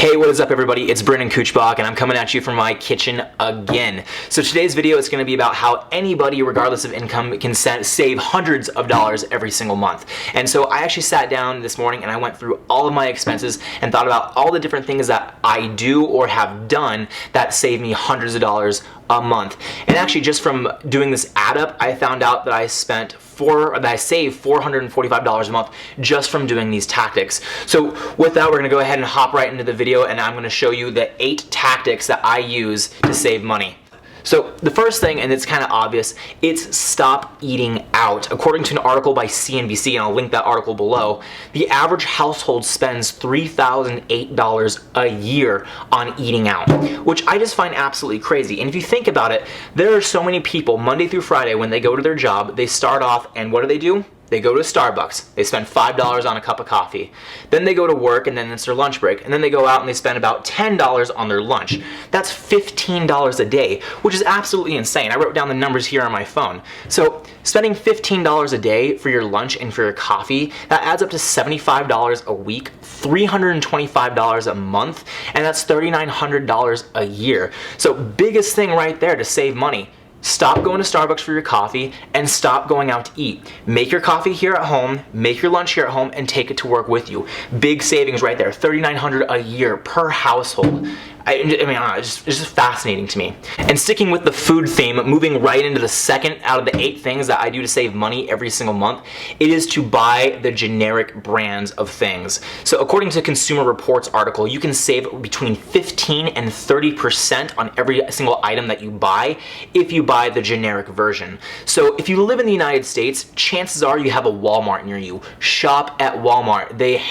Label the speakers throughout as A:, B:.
A: Hey, what is up everybody? It's Brennan Kutschbach and I'm coming at you from my kitchen again. So today's video is going to be about how anybody, regardless of income, can save hundreds of dollars every single month. And so I actually sat down this morning and I went through all of my expenses and thought about all the different things that I do or have done that save me hundreds of dollars a month. And actually, just from doing this add up, I found out that I saved $445 a month just from doing these tactics. So with that, we're going to go ahead and hop right into the video, and I'm going to show you the 8 tactics that I use to save money. So the first thing, and it's kind of obvious, it's stop eating out. According to an article by CNBC, and I'll link that article below, the average household spends $3,008 a year on eating out, which I just find absolutely crazy. And if you think about it, there are so many people, Monday through Friday, when they go to their job, they start off, and what do? They go to Starbucks, they spend $5 on a cup of coffee. Then they go to work, and then it's their lunch break. And then they go out and they spend about $10 on their lunch. That's $15 a day, which is absolutely insane. I wrote down the numbers here on my phone. So spending $15 a day for your lunch and for your coffee, that adds up to $75 a week, $325 a month, and that's $3,900 a year. So biggest thing right there to save money. Stop going to Starbucks for your coffee and stop going out to eat. Make your coffee here at home, make your lunch here at home, and take it to work with you. Big savings right there, $3,900 a year per household. It's just fascinating to me. And sticking with the food theme, moving right into the second out of the 8 things that I do to save money every single month, it is to buy the generic brands of things. So according to Consumer Reports article, you can save between 15 and 30% on every single item that you buy if you buy the generic version. So if you live in the United States, chances are you have a Walmart near you. Shop at Walmart. They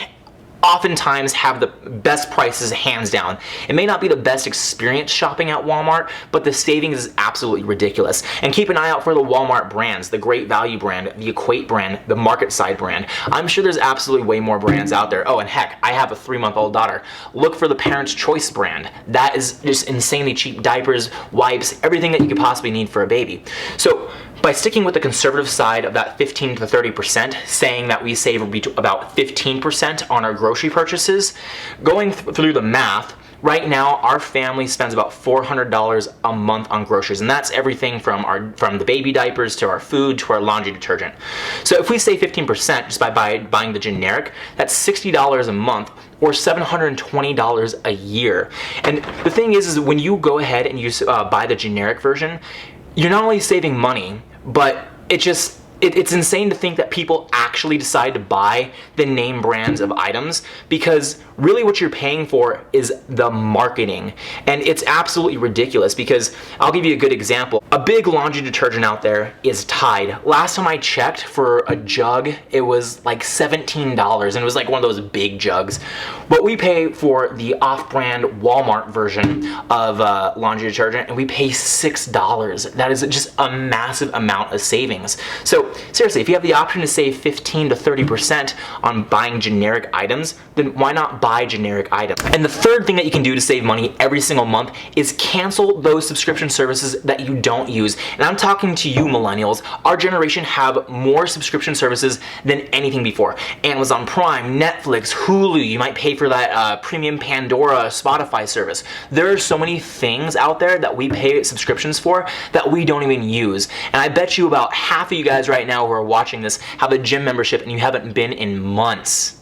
A: oftentimes have the best prices hands down. It may not be the best experience shopping at Walmart, but the savings is absolutely ridiculous. And keep an eye out for the Walmart brands, the Great Value brand, the Equate brand, the Market Side brand. I'm sure there's absolutely way more brands out there. Oh, and heck, I have a 3-month-old daughter. Look for the Parents' Choice brand. That is just insanely cheap. Diapers, wipes, everything that you could possibly need for a baby. So by sticking with the conservative side of that 15 to 30%, saying that we save about 15% on our grocery purchases, going through the math, right now our family spends about $400 a month on groceries, and that's everything from the baby diapers to our food to our laundry detergent. So if we save 15% just by buying the generic, that's $60 a month, or $720 a year. And the thing is when you go ahead and you buy the generic version, you're not only saving money, but it's insane to think that people actually decide to buy the name brands of items, because really what you're paying for is the marketing. And it's absolutely ridiculous, because I'll give you a good example. A big laundry detergent out there is Tide. Last time I checked for a jug, it was like $17, and it was like one of those big jugs. But we pay for the off-brand Walmart version of laundry detergent, and we pay $6. That is just a massive amount of savings. So seriously, if you have the option to save 15 to 30% on buying generic items, then why not buy generic items? And the third thing that you can do to save money every single month is cancel those subscription services that you don't use. And I'm talking to you millennials. Our generation have more subscription services than anything before. Amazon Prime, Netflix, Hulu, you might pay for that premium Pandora, Spotify service. There are so many things out there that we pay subscriptions for that we don't even use. And I bet you about half of you guys right now who are watching this have a gym membership and you haven't been in months.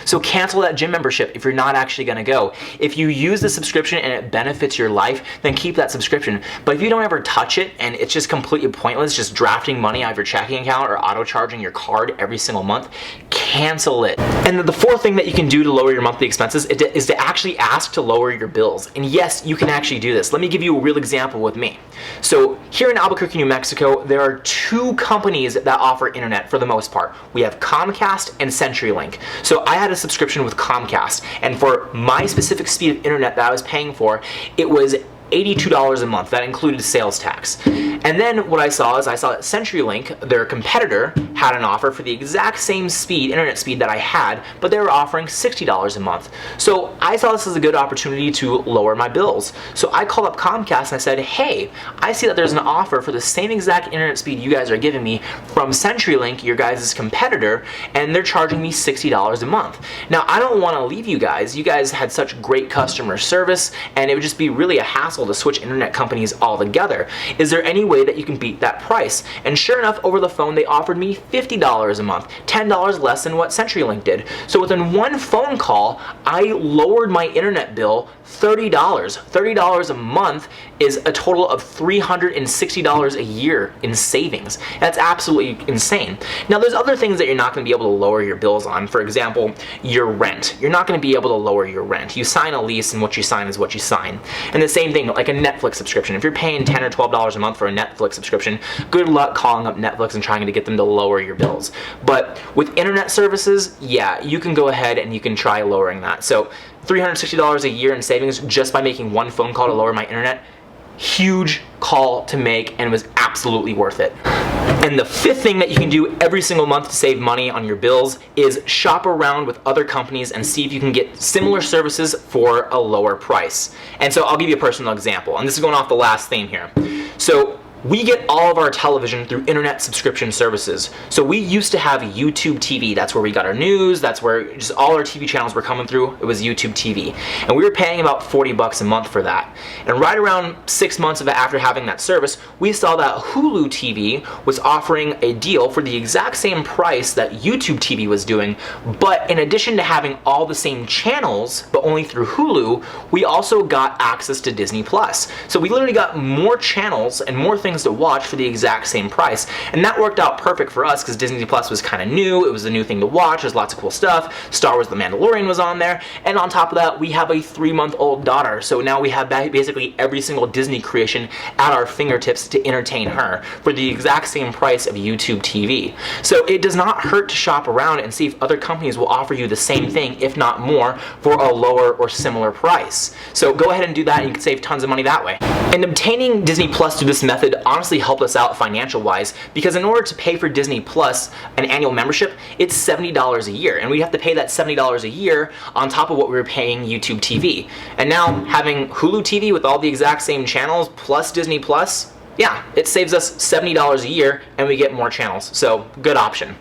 A: So cancel that gym membership if you're not actually going to go. If you use the subscription and it benefits your life, then keep that subscription. But if you don't ever touch it and it's just completely pointless, just drafting money out of your checking account or auto charging your card every single month, cancel it. And the fourth thing that you can do to lower your monthly expenses is to actually ask to lower your bills. And yes, you can actually do this. Let me give you a real example with me. So here in Albuquerque, New Mexico, there are 2 companies that offer internet for the most part. We have Comcast and CenturyLink. So I had a subscription with Comcast, and for my specific speed of internet that I was paying for, it was $82 a month. That included sales tax. And then what I saw is that CenturyLink, their competitor, had an offer for the exact same speed, internet speed that I had, but they were offering $60 a month. So I saw this as a good opportunity to lower my bills. So I called up Comcast and I said, hey, I see that there's an offer for the same exact internet speed you guys are giving me from CenturyLink, your guys' competitor, and they're charging me $60 a month. Now, I don't want to leave you guys. You guys had such great customer service, and it would just be really a hassle to switch internet companies altogether. Is there any way that you can beat that price? And sure enough, over the phone, they offered me $50 a month, $10 less than what CenturyLink did. So within one phone call, I lowered my internet bill $30. $30 a month is a total of $360 a year in savings. That's absolutely insane. Now, there's other things that you're not going to be able to lower your bills on. For example, your rent. You're not going to be able to lower your rent. You sign a lease, and what you sign is what you sign. And the same thing, like a Netflix subscription. If you're paying $10 or $12 a month for a Netflix subscription, good luck calling up Netflix and trying to get them to lower your bills. But with internet services, yeah, you can go ahead and you can try lowering that. So $360 a year in savings just by making one phone call to lower my internet. Huge call to make, and was absolutely worth it. And the fifth thing that you can do every single month to save money on your bills is shop around with other companies and see if you can get similar services for a lower price. And so I'll give you a personal example, and this is going off the last theme here. So we get all of our television through internet subscription services. So we used to have YouTube TV. That's where we got our news. That's where just all our TV channels were coming through. It was YouTube TV. And we were paying about $40 a month for that. And right around 6 months after having that service, we saw that Hulu TV was offering a deal for the exact same price that YouTube TV was doing. But in addition to having all the same channels, but only through Hulu, we also got access to Disney Plus. So we literally got more channels and more things to watch for the exact same price. And that worked out perfect for us because Disney Plus was kind of new. It was a new thing to watch. There's lots of cool stuff. Star Wars The Mandalorian was on there. And on top of that, we have a 3-month-old daughter. So now we have basically every single Disney creation at our fingertips to entertain her for the exact same price of YouTube TV. So it does not hurt to shop around and see if other companies will offer you the same thing, if not more, for a lower or similar price. So go ahead and do that, and you can save tons of money that way. And obtaining Disney Plus through this method honestly helped us out financial wise, because in order to pay for Disney Plus, an annual membership, it's $70 a year, and we have to pay that $70 a year on top of what we were paying YouTube TV. And now having Hulu TV with all the exact same channels plus Disney Plus, yeah, it saves us $70 a year and we get more channels. So good option.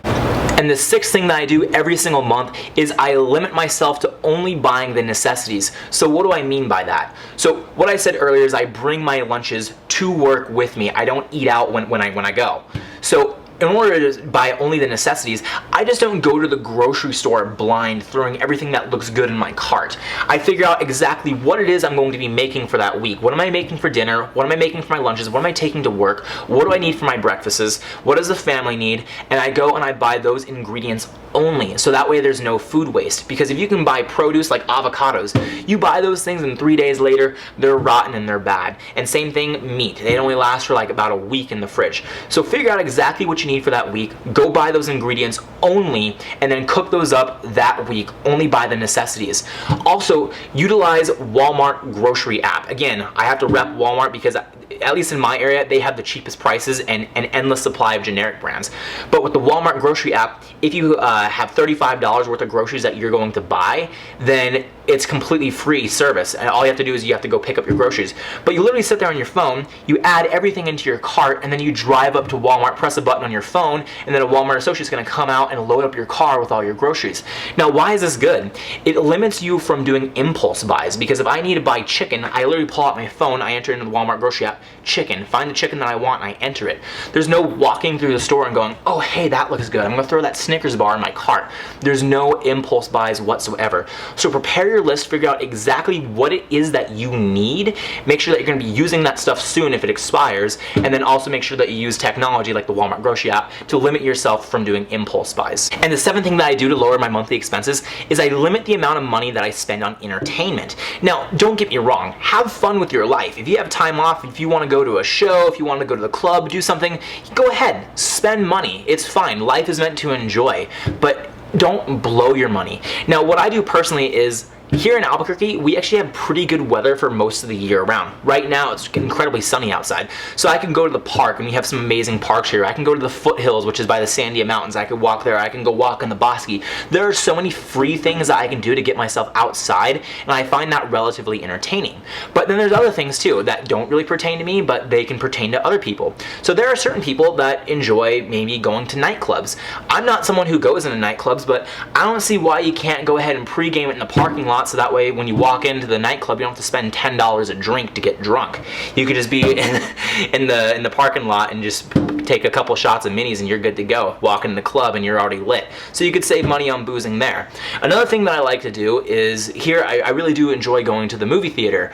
A: And the sixth thing that I do every single month is I limit myself to only buying the necessities. So what do I mean by that? So what I said earlier is I bring my lunches to work with me. I don't eat out when I go. So in order to buy only the necessities, I just don't go to the grocery store blind, throwing everything that looks good in my cart. I figure out exactly what it is I'm going to be making for that week. What am I making for dinner? What am I making for my lunches? What am I taking to work? What do I need for my breakfasts? What does the family need? And I go and I buy those ingredients only, so that way there's no food waste. Because if you can buy produce like avocados, you buy those things and 3 days later, they're rotten and they're bad. And same thing, meat. They only last for like about a week in the fridge. So figure out exactly what you need for that week, go buy those ingredients only, and then cook those up that week. Only buy the necessities. Also, utilize Walmart grocery app. Again, I have to rep Walmart because at least in my area, they have the cheapest prices and an endless supply of generic brands. But with the Walmart grocery app, if you have $35 worth of groceries that you're going to buy, then it's completely free service. And all you have to do is you have to go pick up your groceries. But you literally sit there on your phone, you add everything into your cart, and then you drive up to Walmart, press a button on your phone, and then a Walmart associate's gonna come out and load up your car with all your groceries. Now, why is this good? It limits you from doing impulse buys, because if I need to buy chicken, I literally pull out my phone, I enter into the Walmart grocery app, chicken, find the chicken that I want, and I enter it. There's no walking through the store and going, oh, hey, that looks good. I'm gonna throw that Snickers bar in my cart. There's no impulse buys whatsoever. So prepare your list, figure out exactly what it is that you need, make sure that you're gonna be using that stuff soon if it expires, and then also make sure that you use technology like the Walmart grocery app to limit yourself from doing impulse buys. And the seventh thing that I do to lower my monthly expenses is I limit the amount of money that I spend on entertainment. Now, don't get me wrong, have fun with your life. If you have time off, if you wanna go to a show, if you wanna go to the club, do something, go ahead, spend money. It's fine, life is meant to enjoy, but don't blow your money. Now, what I do personally is Here in Albuquerque, we actually have pretty good weather for most of the year round. Right now, it's incredibly sunny outside. So I can go to the park, and we have some amazing parks here. I can go to the foothills, which is by the Sandia Mountains. I could walk there. I can go walk in the bosque. There are so many free things that I can do to get myself outside, and I find that relatively entertaining. But then there's other things too that don't really pertain to me, but they can pertain to other people. So there are certain people that enjoy maybe going to nightclubs. I'm not someone who goes into nightclubs, but I don't see why you can't go ahead and pregame it in the parking lot, so that way when you walk into the nightclub, you don't have to spend $10 a drink to get drunk. You could just be in the parking lot and just take a couple shots of minis and you're good to go. Walk in the club and you're already lit. So you could save money on boozing there. Another thing that I like to do is here, I really do enjoy going to the movie theater.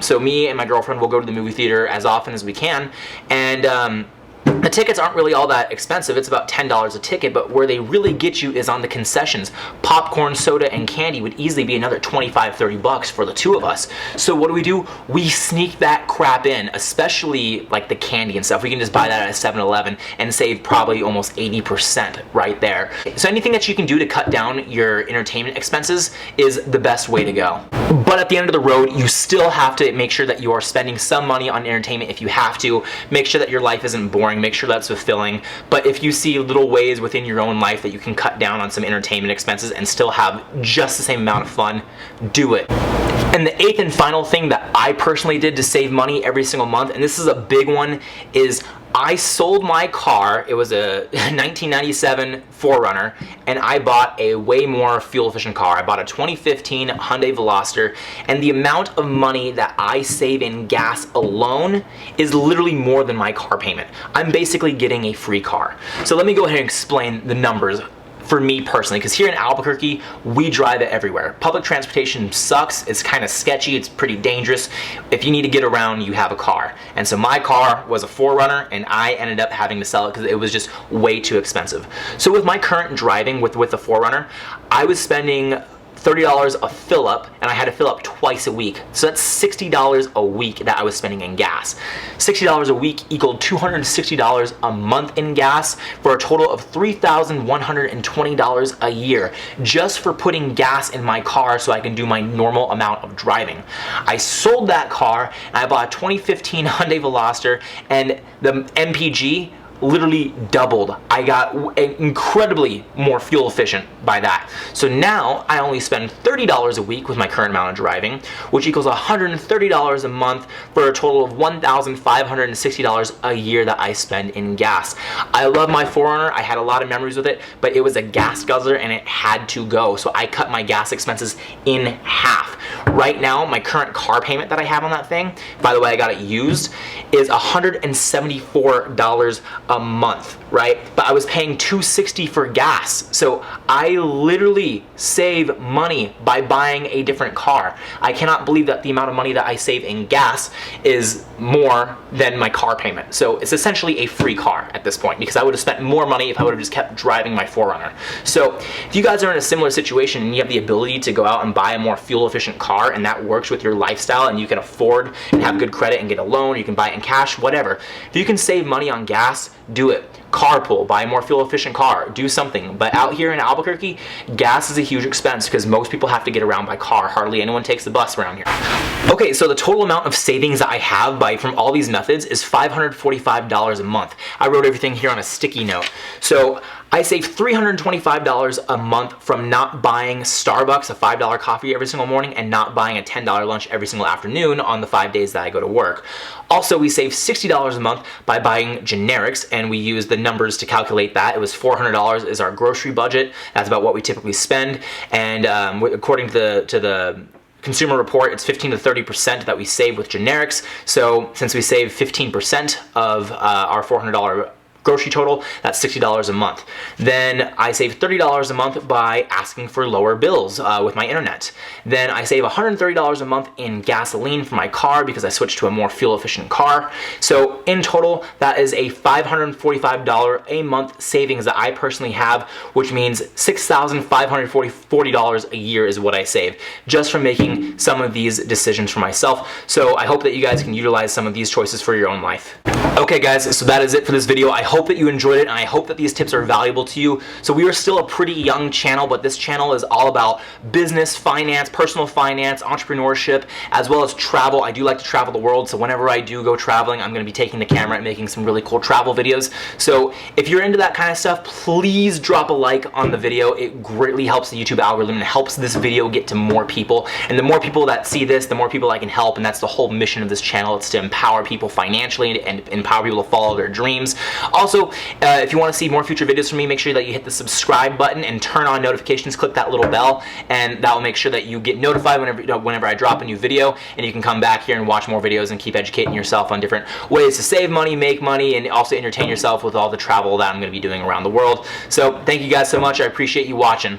A: So me and my girlfriend will go to the movie theater as often as we can, and the tickets aren't really all that expensive. It's about $10 a ticket, but where they really get you is on the concessions. Popcorn, soda, and candy would easily be another 25, 30 bucks for the two of us. So what do? We sneak that crap in, especially like the candy and stuff. We can just buy that at a 7-Eleven and save probably almost 80% right there. So anything that you can do to cut down your entertainment expenses is the best way to go. But at the end of the road, you still have to make sure that you are spending some money on entertainment if you have to. Make sure that your life isn't boring. Make sure that's fulfilling. But if you see little ways within your own life that you can cut down on some entertainment expenses and still have just the same amount of fun, do it. And the eighth and final thing that I personally did to save money every single month, and this is a big one, is I sold my car. It was a 1997 4Runner, and I bought a way more fuel efficient car. I bought a 2015 Hyundai Veloster, and the amount of money that I save in gas alone is literally more than my car payment. I'm basically getting a free car. So let me go ahead and explain the numbers for me personally, because here in Albuquerque, we drive it everywhere. Public transportation sucks, it's kind of sketchy, it's pretty dangerous. If you need to get around, you have a car. And so my car was a 4Runner, and I ended up having to sell it because it was just way too expensive. So with my current driving with the 4Runner, I was spending $30 a fill up, and I had to fill up twice a week. So that's $60 a week that I was spending in gas. $60 a week equaled $260 a month in gas, for a total of $3,120 a year just for putting gas in my car so I can do my normal amount of driving. I sold that car and I bought a 2015 Hyundai Veloster, and the MPG literally doubled. I got incredibly more fuel efficient by that. So now I only spend $30 a week with my current amount of driving, which equals $130 a month, for a total of $1,560 a year that I spend in gas. I love my 4Runner. I had a lot of memories with it, but it was a gas guzzler and it had to go. So I cut my gas expenses in half. Right now, my current car payment that I have on that thing, by the way, I got it used, is $174 a month, right? But I was paying $260 for gas. So I literally save money by buying a different car. I cannot believe that the amount of money that I save in gas is more than my car payment. So it's essentially a free car at this point, because I would have spent more money if I would have just kept driving my 4Runner. So if you guys are in a similar situation and you have the ability to go out and buy a more fuel efficient car, and that works with your lifestyle, and you can afford and have good credit and get a loan, you can buy it in cash, whatever. If you can save money on gas, do it. Carpool, buy a more fuel efficient car, do something. But out here in Albuquerque, gas is a huge expense because most people have to get around by car. Hardly anyone takes the bus around here. Okay, so the total amount of savings that I have from all these methods is $545 a month. I wrote everything here on a sticky note. So I save $325 a month from not buying Starbucks, a $5 coffee every single morning, and not buying a $10 lunch every single afternoon on the 5 days that I go to work. Also, we save $60 a month by buying generics, and we use the numbers to calculate that. It was $400 is our grocery budget. That's about what we typically spend, and according to the Consumer Report, it's 15 to 30% that we save with generics. So since we save 15% of our $400 grocery total, that's $60 a month. Then I save $30 a month by asking for lower bills with my internet. Then I save $130 a month in gasoline for my car because I switched to a more fuel efficient car. So in total, that is a $545 a month savings that I personally have, which means $6,540 a year is what I save just from making some of these decisions for myself. So I hope that you guys can utilize some of these choices for your own life. Okay guys, so that is it for this video. I hope hope that you enjoyed it, and I hope that these tips are valuable to you. So we are still a pretty young channel, but this channel is all about business, finance, personal finance, entrepreneurship, as well as travel. I do like to travel the world, so whenever I do go traveling, I'm going to be taking the camera and making some really cool travel videos. So if you're into that kind of stuff, please drop a like on the video. It greatly helps the YouTube algorithm and helps this video get to more people. And the more people that see this, the more people I can help, and that's the whole mission of this channel. It's to empower people financially and empower people to follow their dreams. Also, if you want to see more future videos from me, make sure that you hit the subscribe button and turn on notifications. Click that little bell, and that will make sure that you get notified whenever I drop a new video, and you can come back here and watch more videos and keep educating yourself on different ways to save money, make money, and also entertain yourself with all the travel that I'm going to be doing around the world. So thank you guys so much. I appreciate you watching.